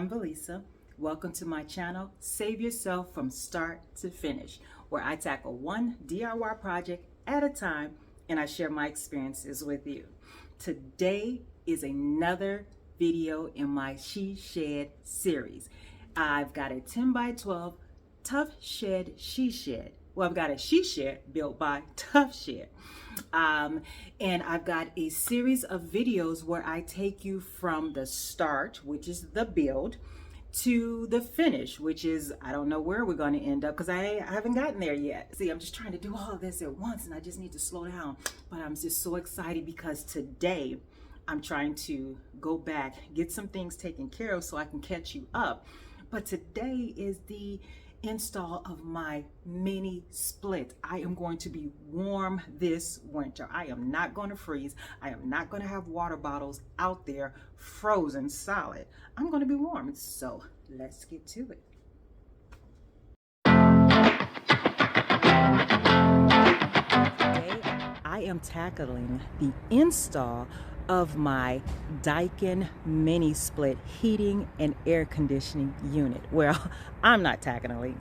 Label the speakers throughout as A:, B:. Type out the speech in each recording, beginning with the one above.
A: I'm Valisa. Welcome to my channel, Save Yourself from Start to Finish, where I tackle one DIY project at a time and I share my experiences with you. Today is another video in my She Shed series. I've got a 10 by 12 Tough Shed She Shed. Well, I've got a she shed built by Tough Shed. And I've got a series of videos where I take you from the start, which is the build, to the finish, which is, I don't know where we're going to end up because I haven't gotten there yet. See, I'm just trying to do all of this at once and I just need to slow down. But I'm just so excited because today I'm trying to go back, get some things taken care of so I can catch you up. But today is the install of my mini split. I am going to be warm this winter. I am not going to freeze. I am not going to have water bottles out there frozen solid. I'm going to be warm. So let's get to it. Today, I am tackling the install of my Daikin mini split heating and air conditioning unit. Well, I'm not tackling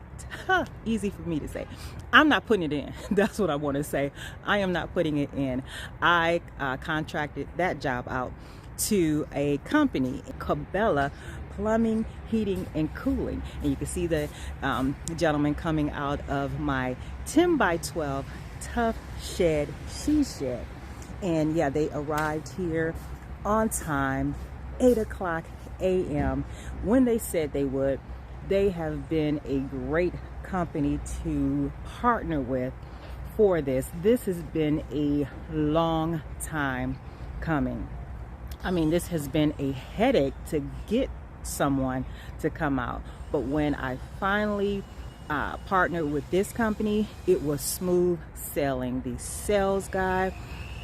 A: it. Easy for me to say. I'm not putting it in. That's what I want to say. I am not putting it in. I contracted that job out to a company, Cabela Plumbing, Heating, and Cooling. And you can see the gentleman coming out of my 10 by 12 Tough Shed She Shed. And yeah, they arrived here on time, 8 o'clock a.m. when they said they would. They have been a great company to partner with for this. This has been a long time coming. I mean, this has been a headache to get someone to come out. But when I finally partnered with this company, it was smooth sailing. The sales guy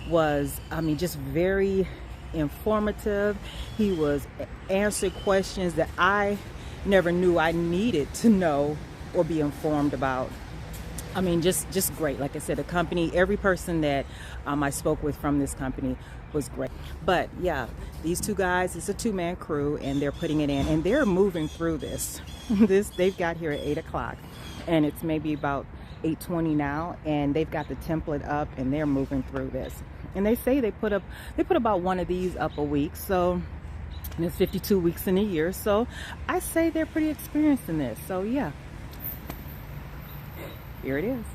A: was, I mean, just very informative. He was answered questions that I never knew I needed to know or be informed about. I mean, just great. Like I said, the company, every person that I spoke with from this company was great. But yeah, these two guys, it's a two-man crew and they're putting it in and they're moving through this. They've got here at 8 o'clock and it's maybe about 8:20 now, and they've got the template up and they're moving through this. And they say they put about one of these up a week, so, and it's 52 weeks in a year, so I say they're pretty experienced in this. So yeah, here it is.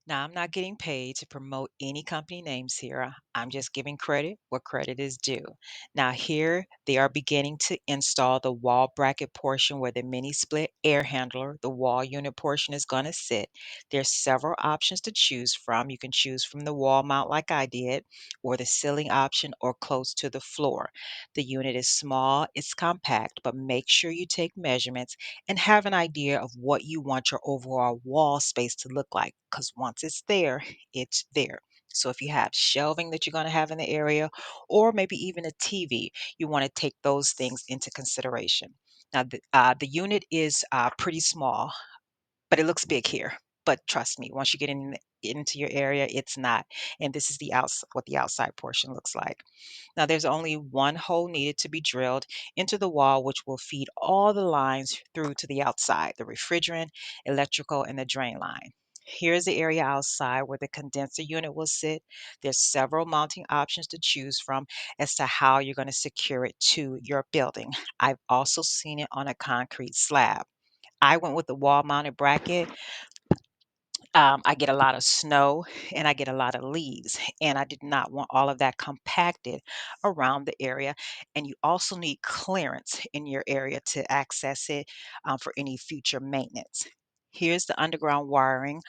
A: Now, I'm not getting paid to promote any company names here. I'm just giving credit where credit is due. Now, here they are beginning to install the wall bracket portion where the mini split air handler, the wall unit portion, is going to sit. There's several options to choose from. You can choose from the wall mount like I did, or the ceiling option, or close to the floor. The unit is small, it's compact, but make sure you take measurements and have an idea of what you want your overall wall space to look like, because once it's there, it's there. So if you have shelving that you're going to have in the area, or maybe even a TV, you want to take those things into consideration. Now, the unit is pretty small, but it looks big here. But trust me, once you get into your area, it's not. And this is what the outside portion looks like. Now, there's only one hole needed to be drilled into the wall, which will feed all the lines through to the outside, the refrigerant, electrical, and the drain line. Here's the area outside where the condenser unit will sit. There's several mounting options to choose from as to how you're going to secure it to your building. I've also seen it on a concrete slab. I went with the wall mounted bracket. I get a lot of snow and I get a lot of leaves, and I did not want all of that compacted around the area. And you also need clearance in your area to access it for any future maintenance. Here's the underground wiring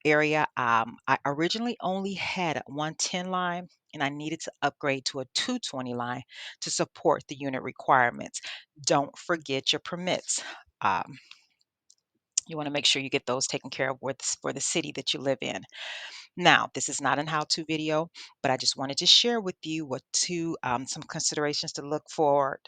A: area. I originally only had a 110 line and I needed to upgrade to a 220 line to support the unit requirements. Don't forget your permits. Um, you want to make sure you get those taken care of for the city that you live in. Now, this is not an how-to video, but I just wanted to share with you some considerations to look for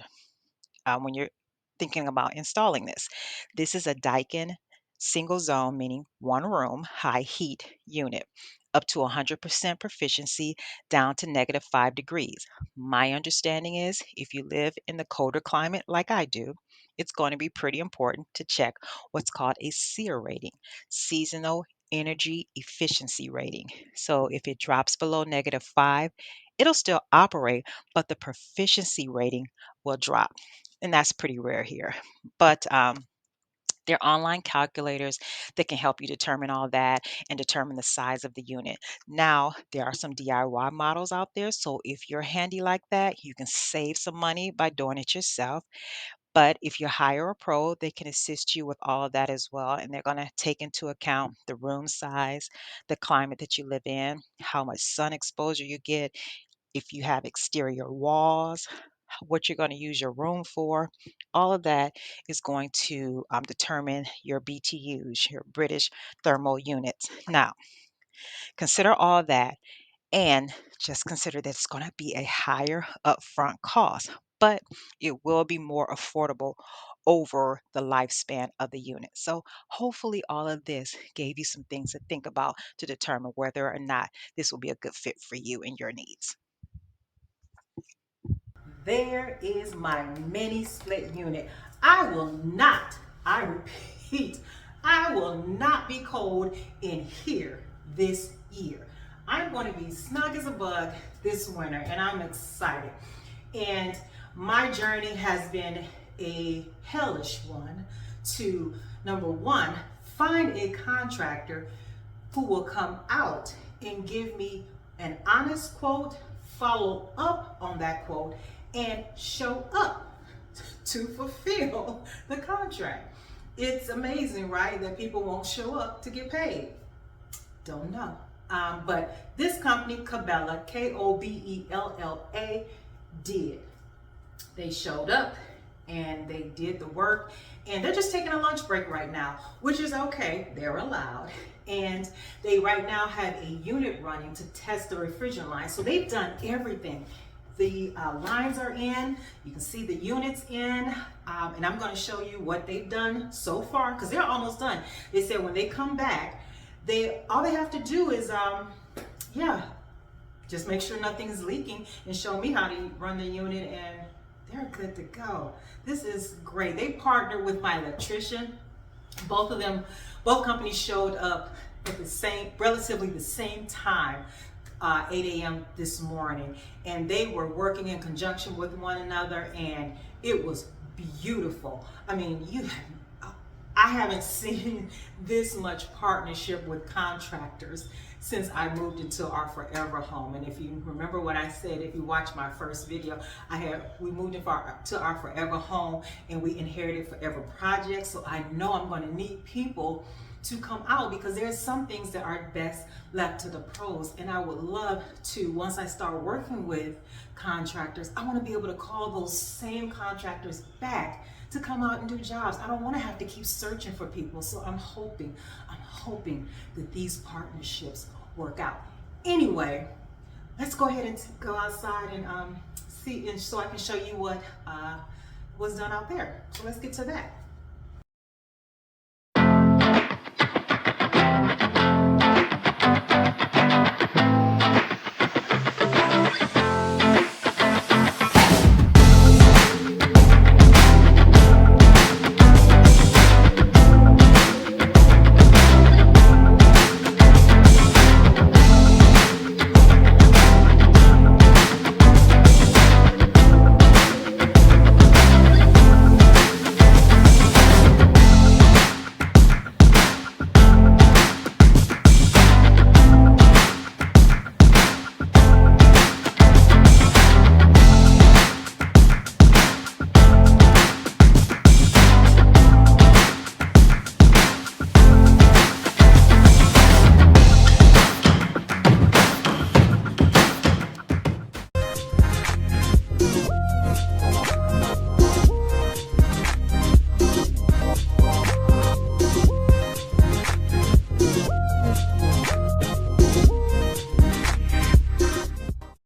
A: when you're thinking about installing this. This is a Daikin Single zone, meaning one room, high heat unit, up to 100% proficiency down to -5 degrees. My understanding is if you live in the colder climate like I do, it's going to be pretty important to check what's called a SEER rating, seasonal energy efficiency rating. So if it drops below -5, it'll still operate, but the proficiency rating will drop. And that's pretty rare here. But there are online calculators that can help you determine all that and determine the size of the unit. Now, there are some DIY models out there, so if you're handy like that, you can save some money by doing it yourself. But if you hire a pro, they can assist you with all of that as well, and they're going to take into account the room size, the climate that you live in, how much sun exposure you get, if you have exterior walls, what you're going to use your room for. All of that is going to determine your BTUs, your British thermal units. Now, consider all that and just consider that it's going to be a higher upfront cost, but it will be more affordable over the lifespan of the unit. So, hopefully, all of this gave you some things to think about to determine whether or not this will be a good fit for you and your needs.
B: There is my mini split unit. I will not, I repeat, I will not be cold in here this year. I'm going to be snug as a bug this winter and I'm excited. And my journey has been a hellish one to, number one, find a contractor who will come out and give me an honest quote, follow up on that quote, and show up to fulfill the contract. It's amazing, right, that people won't show up to get paid. Don't know. But this company, Kobella, Kobella, did. They showed up and they did the work, and they're just taking a lunch break right now, which is okay, they're allowed. And they right now have a unit running to test the refrigerant line. So they've done everything. The lines are in, you can see the units in, and I'm going to show you what they've done so far because they're almost done. They said when they come back, all they have to do is yeah, just make sure nothing's leaking and show me how to run the unit, and they're good to go. This is great. They partnered with my electrician. Both of them, both companies showed up at relatively the same time, 8 a.m. this morning, and they were working in conjunction with one another, and it was beautiful. I mean, I haven't seen this much partnership with contractors since I moved into our forever home. And if you remember what I said, if you watched my first video, we moved to our forever home and we inherited forever projects. So I know I'm going to need people to come out because there's some things that are best left to the pros. And I would love to, once I start working with contractors, I want to be able to call those same contractors back to come out and do jobs. I don't want to have to keep searching for people. So I'm hoping that these partnerships work out. Anyway, let's go ahead and go outside and see, and so I can show you what was done out there. So let's get to that.